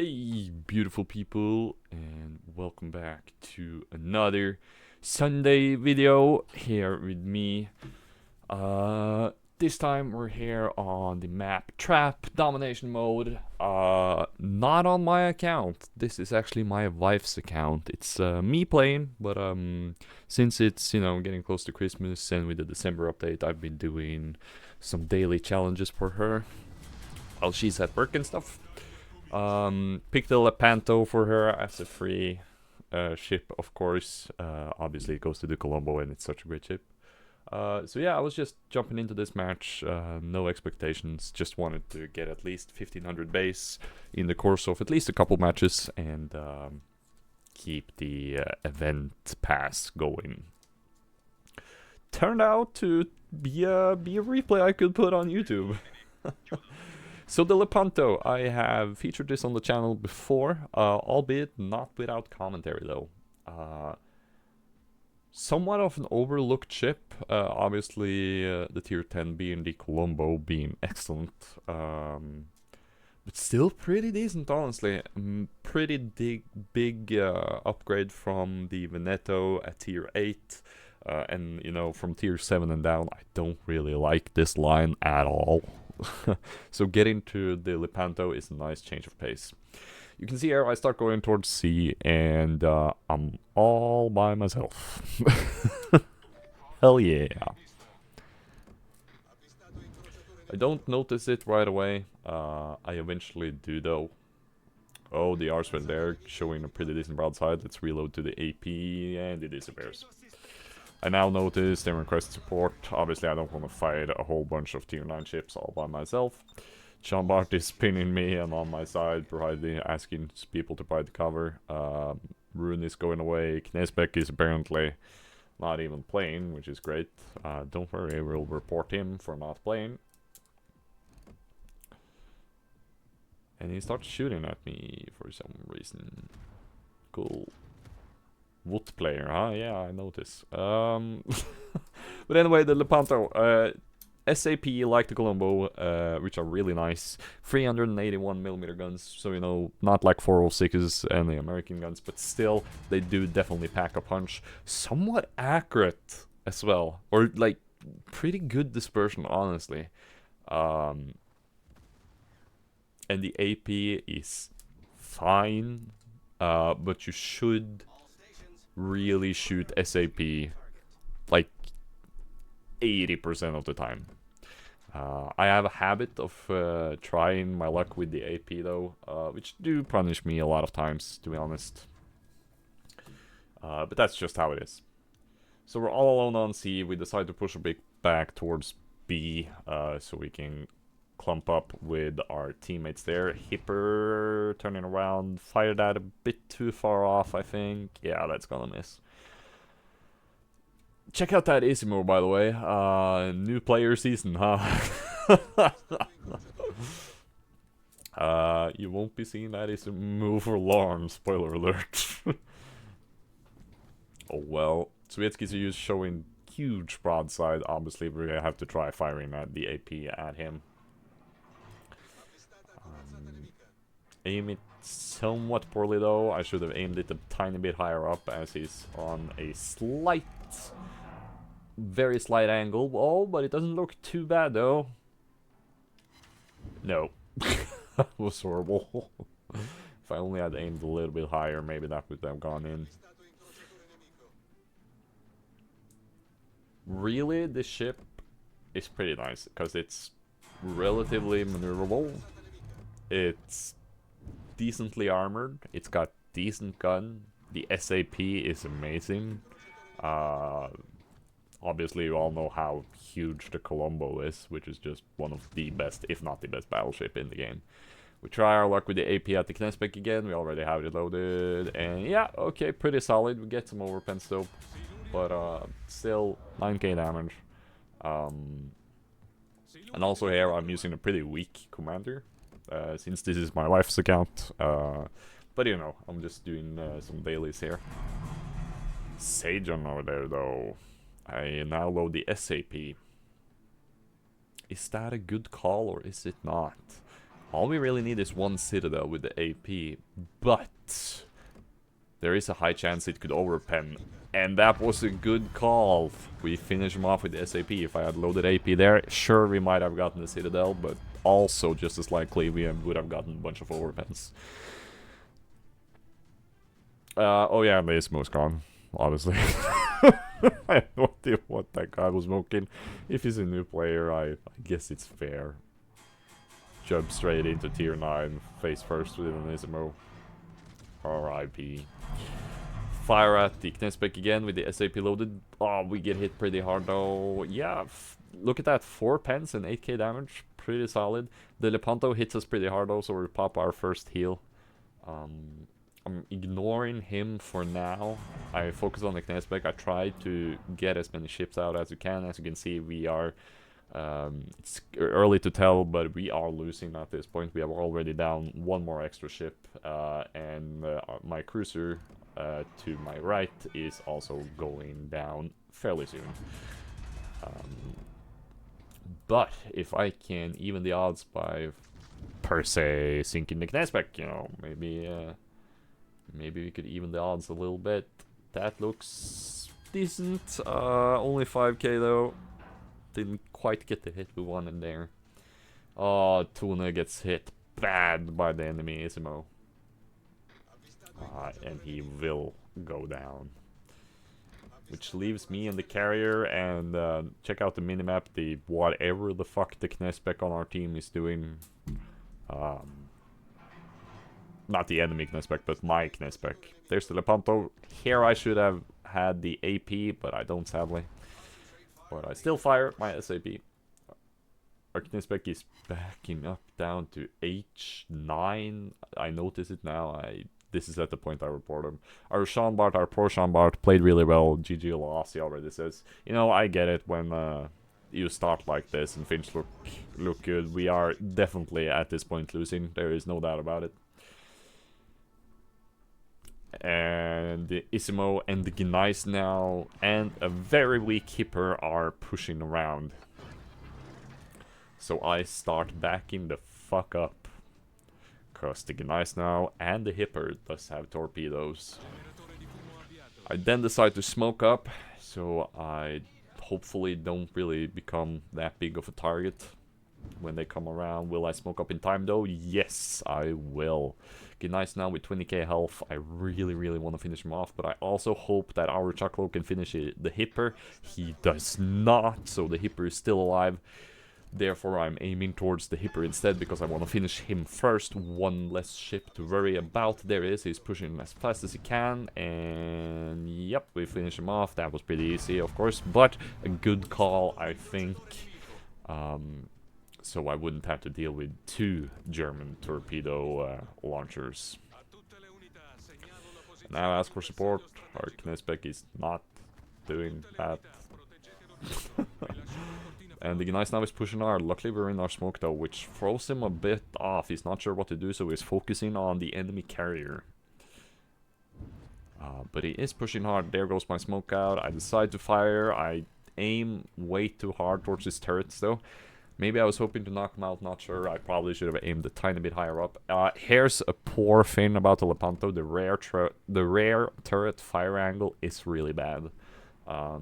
Hey, beautiful people, and welcome back to another Sunday video here with me. This time we're here on the map Trap Domination Mode. Not on my account. This is actually my wife's account. It's me playing, but since it's getting close to Christmas and with the December update, I've been doing some daily challenges for her while she's at work and stuff. Picked the Lepanto for her as a free ship, of course. Obviously, it goes to the Colombo, and it's such a great ship. So yeah, I was just jumping into this match, no expectations. Just wanted to get at least 1500 base in the course of at least a couple matches, and keep the event pass going. Turned out to be a replay I could put on YouTube. So the Lepanto, I have featured this on the channel before, albeit not without commentary though. Somewhat of an overlooked ship, obviously the tier 10 being the Colombo being excellent, but still pretty decent honestly. Pretty big upgrade from the Veneto at tier 8, and from tier 7 and down I don't really like this line at all. So getting to the Lepanto is a nice change of pace. You can see here I start going towards C, and I'm all by myself. Hell yeah. I don't notice it right away. I eventually do though. Oh, the Arsman there showing a pretty decent broadside. Let's reload to the AP, and it disappears. I now notice they request support. Obviously, I don't want to fight a whole bunch of tier 9 ships all by myself. Chambart is pinning me and on my side, asking people to provide the cover. Rune is going away. Knesbeck is apparently not even playing, which is great. Don't worry, we'll report him for not playing. And he starts shooting at me for some reason. Cool. Wood player, huh? Yeah, I notice. But anyway, the Lepanto, SAP like the Colombo, which are really nice. 381mm guns, so not like 406s and the American guns, but still, they do definitely pack a punch. Somewhat accurate as well, or like pretty good dispersion, honestly. And the AP is fine, but you should really shoot SAP like 80% of the time. I have a habit of trying my luck with the AP though, which do punish me a lot of times, to be honest. But that's just how it is. So we're all alone on C. We decide to push a bit back towards B, so we can clump up with our teammates there. Hipper turning around, fired that a bit too far off, I think. Yeah, that's gonna miss. Check out that Isimo, by the way. New player season, huh? You won't be seeing that Isimo for long, spoiler alert. Oh well. Sovietsky's is showing huge broadside. Obviously, we're gonna have to try firing at the AP at him. Aim it somewhat poorly though. I should have aimed it a tiny bit higher up, as he's on a very slight angle. Oh, but it doesn't look too bad though. No. That was horrible. If I only had aimed a little bit higher, maybe that would have gone in. Really, this ship is pretty nice, because it's relatively maneuverable. It's decently armored. It's got decent gun. The SAP is amazing. Obviously, you all know how huge the Colombo is, which is just one of the best, if not the best, battleship in the game. We try our luck with the AP at the Knesbeck again. We already have it loaded. And yeah, okay, pretty solid. We get some overpen still. But still, 9k damage. And also here, I'm using a pretty weak commander. Since this is my wife's account. But I'm just doing some dailies here. Sajon over there though. I now load the SAP. Is that a good call or is it not? All we really need is one Citadel with the AP, but there is a high chance it could overpen, and that was a good call. We finish him off with the SAP. If I had loaded AP there, sure, we might have gotten the Citadel, but also just as likely we would have gotten a bunch of overpens. Oh yeah, the Ismo's gone, obviously. I have no idea what that guy was smoking. If he's a new player, I guess it's fair. Jump straight into tier 9, face first with an Ismo. RIP. Fire at the Knespec again with the SAP loaded. Oh, we get hit pretty hard though. Yeah, look at that. 4 pens and 8k damage. Pretty solid. The Lepanto hits us pretty hard though, so we pop our first heal. I'm ignoring him for now. I focus on the Knespec. I try to get as many ships out as we can. As you can see, we are... it's early to tell, but we are losing at this point. We are already down 1 more extra ship, and my cruiser to my right is also going down fairly soon. But if I can even the odds by, per se, sinking the Knespec, you know, maybe we could even the odds a little bit. That looks decent. Only 5k though. Didn't quite get the hit we wanted there. Oh, Tuna gets hit bad by the enemy Ismo. And he will go down. Which leaves me and the carrier, and check out the minimap, the whatever the fuck the Knespec on our team is doing. Not the enemy Knespec, but my Knespec. There's the Lepanto. Here I should have had the AP, but I don't sadly. But I still fire my SAP. Our Knespec is backing up down to H9. I notice it now. This is at the point I report him. Our Seanbart, our pro Seanbart, played really well. GG loss, he already says. You know, I get it when you start like this and Finch look good. We are definitely at this point losing. There is no doubt about it. And the Ismo and the Gneiss now and a very weak Hipper are pushing around. So I start backing the fuck up. Cause the Gneiss now and the Hipper does have torpedoes. I then decide to smoke up, so I hopefully don't really become that big of a target when they come around. Will I smoke up in time though? Yes, I will. Gneiss now with 20k health. I really want to finish him off, but I also hope that our Choclo can finish the Hipper. He does not, so the Hipper is still alive. Therefore, I'm aiming towards the Hipper instead, because I want to finish him first. 1 less ship to worry about. There he is. He's pushing as fast as he can. And yep, we finish him off. That was pretty easy, of course, but a good call, I think. So I wouldn't have to deal with 2 German torpedo launchers. Now ask for support. Our Knespec is not doing that. And the Gneiss now is pushing hard. Luckily we're in our smoke though, which throws him a bit off. He's not sure what to do, so he's focusing on the enemy carrier. But he is pushing hard. There goes my smoke out. I decide to fire. I aim way too hard towards his turrets though. Maybe I was hoping to knock him out, not sure. I probably should have aimed a tiny bit higher up. Here's a poor thing about the Lepanto. The rear turret fire angle is really bad. I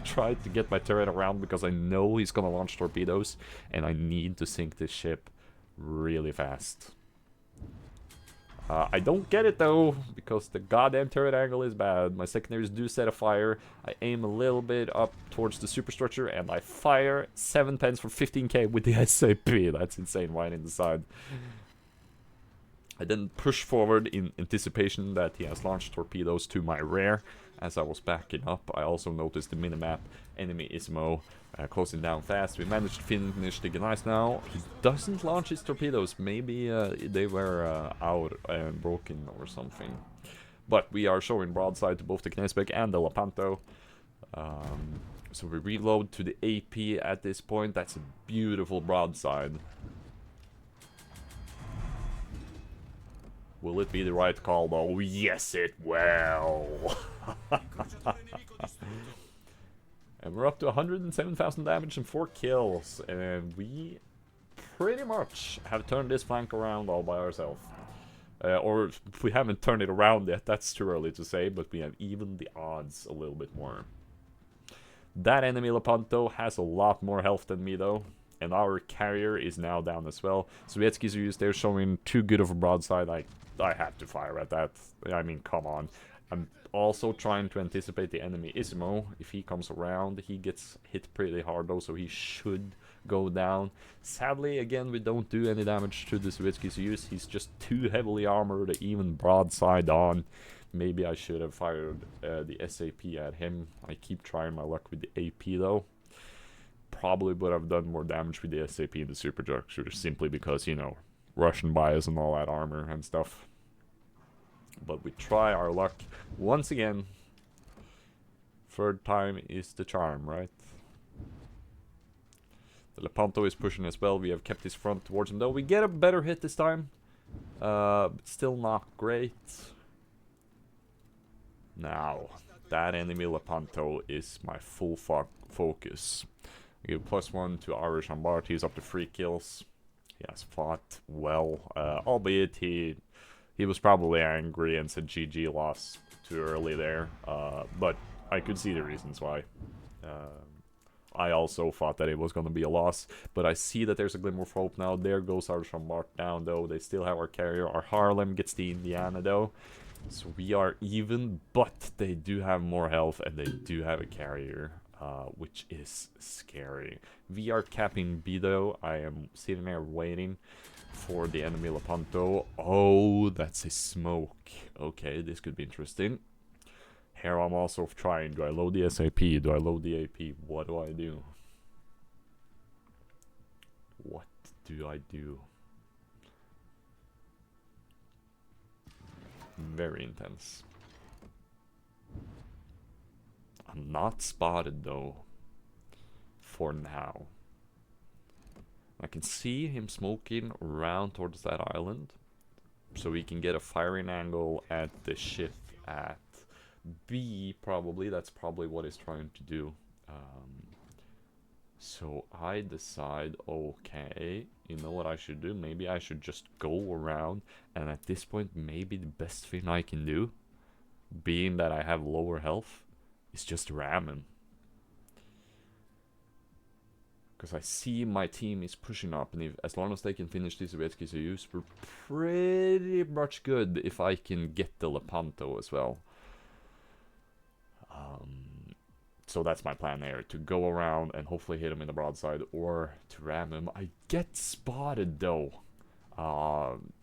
tried to get my turret around because I know he's gonna launch torpedoes, and I need to sink this ship really fast. I don't get it though, because the goddamn turret angle is bad. My secondaries do set a fire. I aim a little bit up towards the superstructure, and I fire 7 pens for 15k with the SAP. That's insane, right in the side. I then push forward in anticipation that he has launched torpedoes to my rear. As I was backing up, I also noticed the minimap, enemy Ismo, closing down fast. We managed to finish the Gneiss now. He doesn't launch his torpedoes. Maybe they were out and broken or something. But we are showing broadside to both the Knespec and the Lepanto. So we reload to the AP at this point. That's a beautiful broadside. Will it be the right call though? Yes, it will! And we're up to 107,000 damage and 4 kills. And we pretty much have turned this flank around all by ourselves. Or we haven't turned it around yet, that's too early to say, but we have evened the odds a little bit more. That enemy Lepanto has a lot more health than me though, and our carrier is now down as well. Sovietsky's used there showing too good of a broadside. I have to fire at that. I mean, come on. I'm also trying to anticipate the enemy Ismo. If he comes around, he gets hit pretty hard though, so he should go down. Sadly, again, we don't do any damage to the Sovietsky's use. He's just too heavily armored, even broadside on. Maybe I should have fired the SAP at him. I keep trying my luck with the AP though. Probably would have done more damage with the SAP and the Superstructure, simply because, you know, Russian bias and all that armor and stuff. But we try our luck once again. Third time is the charm, right? The Lepanto is pushing as well. We have kept his front towards him though. We get a better hit this time. But still not great. Now, that enemy Lepanto is my full focus. I give +1 to our Chambard. He's up to 3 kills. He has fought well, albeit he was probably angry and said GG lost too early there. But I could see the reasons why. I also thought that it was going to be a loss, but I see that there's a glimmer of hope now. There goes our Chambard down though. They still have our carrier. Our Harlem gets the Indiana though. So we are even, but they do have more health and they do have a carrier, which is scary. We are capping B though. I am sitting there waiting for the enemy Lepanto. Oh, that's a smoke. Okay, this could be interesting. Here I'm also trying. Do I load the SAP? Do I load the AP? What do I do? What do I do? Very intense. I'm not spotted though. For now. I can see him smoking around towards that island. So we can get a firing angle at the ship at B, probably. That's probably what he's trying to do. So I decide, okay, you know what I should do? Maybe I should just go around, and at this point, maybe the best thing I can do, being that I have lower health, is just ram him. Because I see my team is pushing up, and if, as long as they can finish these Sovietsky Soyuz, we're pretty much good if I can get the Lepanto as well. So that's my plan there, to go around and hopefully hit him in the broadside or to ram him. I get spotted though.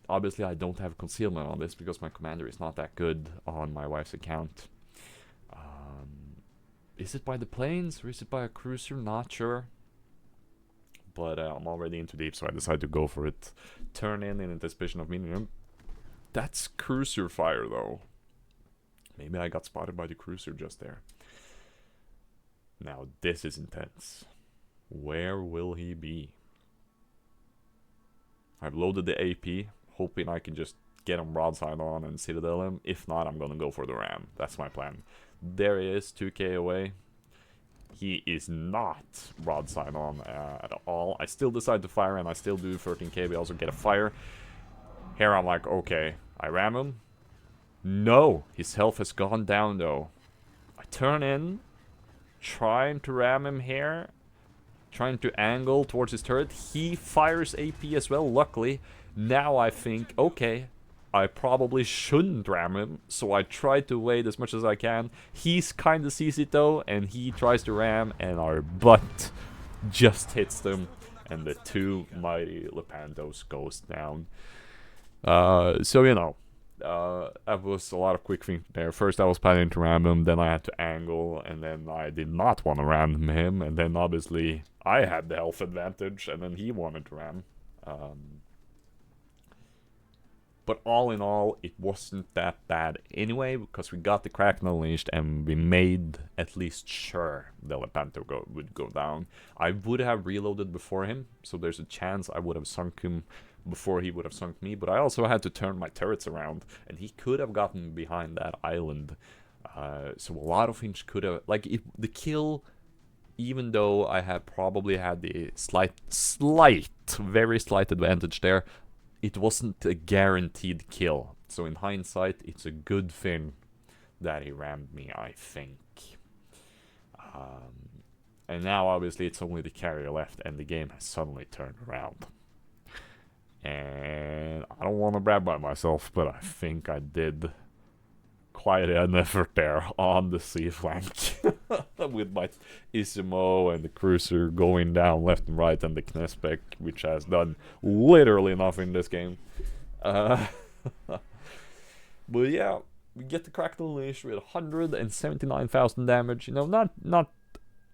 Obviously I don't have concealment on this because my commander is not that good on my wife's account. Is it by the planes or is it by a cruiser? Not sure. But I'm already into deep, so I decided to go for it. Turn in anticipation of meeting him. That's cruiser fire though. Maybe I got spotted by the cruiser just there. Now this is intense. Where will he be? I've loaded the AP, hoping I can just get him broadside on and citadel him. If not, I'm gonna go for the ram. That's my plan. There he is, 2k away. He is not broadside on at all. I still decide to fire and I still do 13k. We also get a fire. Here I'm like, okay, I ram him. No, his health has gone down though. I turn in, trying to ram him here, trying to angle towards his turret. He fires AP as well, luckily. Now I think, okay, I probably shouldn't ram him, so I try to wait as much as I can. He's kind of sees it though, and he tries to ram, and our butt just hits them, and the two mighty Lepantos goes down. So you know, that was a lot of quick thinking there. First I was planning to ram him, then I had to angle, and then I did not want to ram him, and then obviously I had the health advantage, and then he wanted to ram. But all in all, it wasn't that bad anyway, because we got the Kraken unleashed and we made at least sure the Lepanto would go down. I would have reloaded before him, so there's a chance I would have sunk him before he would have sunk me, but I also had to turn my turrets around, and he could have gotten behind that island. So a lot of things could have, like, if the kill, even though I have probably had the very slight advantage there, it wasn't a guaranteed kill. So in hindsight, it's a good thing that he rammed me, I think. And now obviously it's only the carrier left and the game has suddenly turned around. And I don't want to brag by myself, but I think I did quite an effort there on the sea flank. With my Isimo and the cruiser going down left and right, and the Knespec, which has done literally nothing this game. But yeah, we get the Crackle Unleash with 179,000 damage. You know, not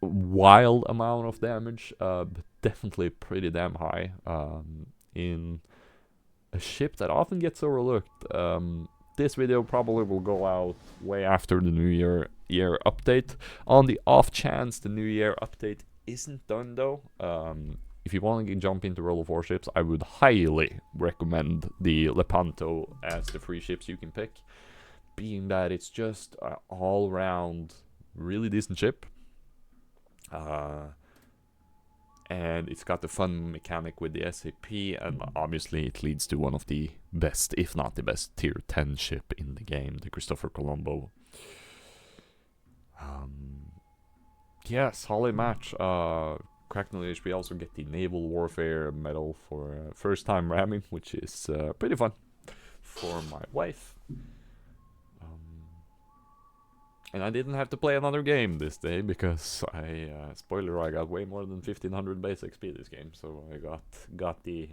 wild amount of damage, but definitely pretty damn high. In a ship that often gets overlooked. This video probably will go out way after the New Year update. On the off chance the New Year update isn't done though, if you want to jump into World of Warships, I would highly recommend the Lepanto as the free ships you can pick, being that it's just an all-round really decent ship. And it's got the fun mechanic with the SAP, and obviously it leads to one of the best, if not the best, tier 10 ship in the game, the Christopher Colombo. Yeah, solid match. Cracknell HP also get the Naval Warfare medal for first time ramming, which is pretty fun for my wife. And I didn't have to play another game this day because spoiler, I got way more than 1500 base XP this game, so I got the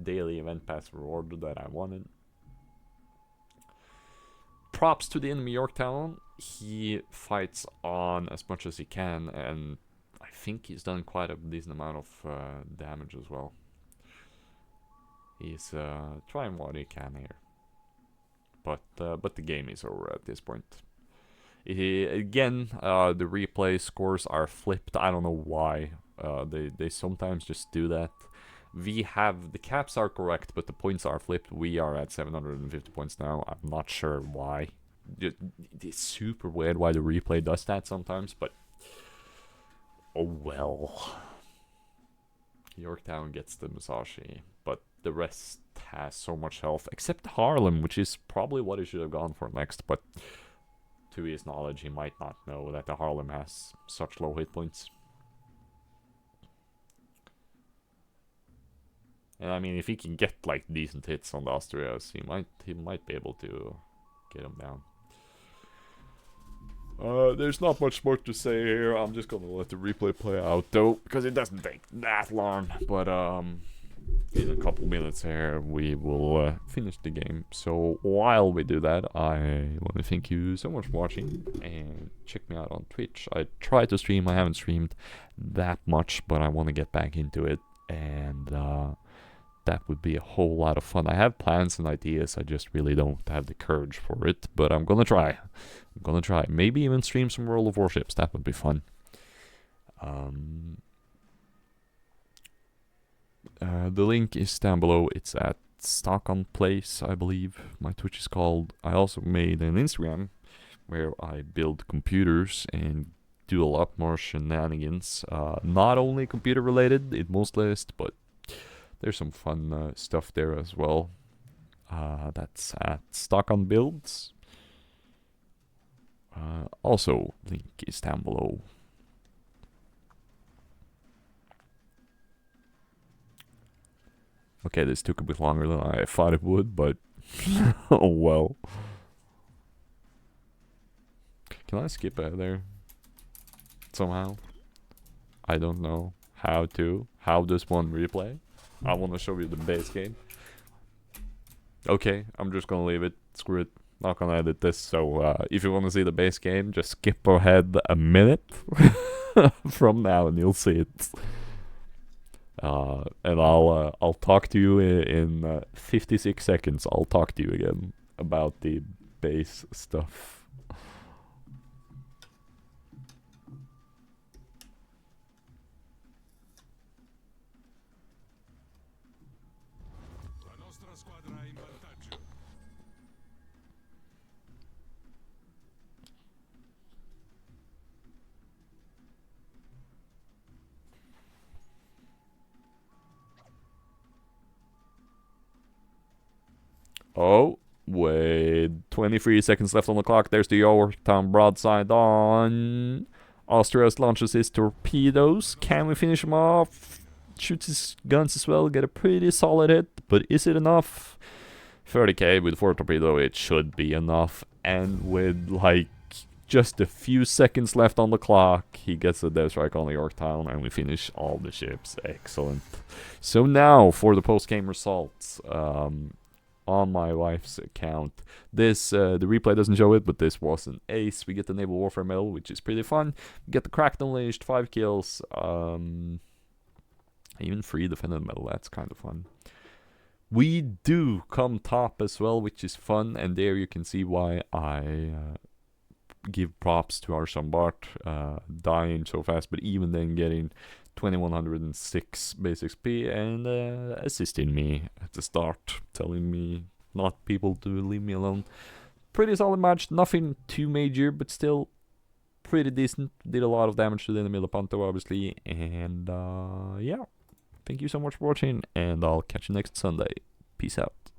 daily event pass reward that I wanted. Props to the enemy Yorktown. He fights on as much as he can, and I think he's done quite a decent amount of damage as well. He's trying what he can here, but the game is over at this point. Again, the replay scores are flipped. I don't know why. They sometimes just do that. We have the caps are correct, but the points are flipped. We are at 750 points now. I'm not sure why. It's super weird why the replay does that sometimes, but oh well. Yorktown gets the Musashi, but the rest has so much health, except Harlem, which is probably what he should have gone for next, but to his knowledge, he might not know that the Harlem has such low hit points. And I mean, if he can get like decent hits on the Austrias, he might be able to get him down. There's not much more to say here. I'm just gonna let the replay play out though, because it doesn't take that long. But in a couple minutes here, we will finish the game. So while we do that, I want to thank you so much for watching, and check me out on Twitch. I try to stream. I haven't streamed that much, but I want to get back into it, and that would be a whole lot of fun. I have plans and ideas, I just really don't have the courage for it, but I'm gonna try. Maybe even stream some World of Warships, that would be fun. The link is down below. It's at Stockholm Place, I believe my Twitch is called. I also made an Instagram where I build computers and do a lot more shenanigans. Not only computer related, it mostly is, but there's some fun stuff there as well. That's at Stockholm Builds. Also, link is down below. Okay, this took a bit longer than I thought it would, but oh well. Can I skip out there? Somehow? I don't know how to. How does one replay? I want to show you the base game. Okay, I'm just gonna leave it. Screw it. Not gonna edit this. So if you want to see the base game, just skip ahead a minute from now, and you'll see it. And I'll talk to you in 56 seconds. I'll talk to you again about the base stuff. Oh, with 23 seconds left on the clock, there's the Yorktown broadside on. Austrias launches his torpedoes. Can we finish him off? Shoots his guns as well, get a pretty solid hit, but is it enough? 30k with 4 torpedo, it should be enough. And with like just a few seconds left on the clock, he gets a death strike on the Yorktown, and we finish all the ships. Excellent. So now for the post-game results. On my wife's account, this the replay doesn't show it, but this was an ace. We get the Naval Warfare Medal, which is pretty fun. We get the Cracked Unleashed, 5 kills, even 3 Defendant Medal. That's kind of fun. We do come top as well, which is fun, and there you can see why I give props to our Chambart dying so fast, but even then getting 2106 base XP and assisting me at the start, telling me not people to leave me alone. Pretty solid match, nothing too major, but still pretty decent. Did a lot of damage to the enemy Lepanto, obviously, and yeah. Thank you so much for watching, and I'll catch you next Sunday. Peace out.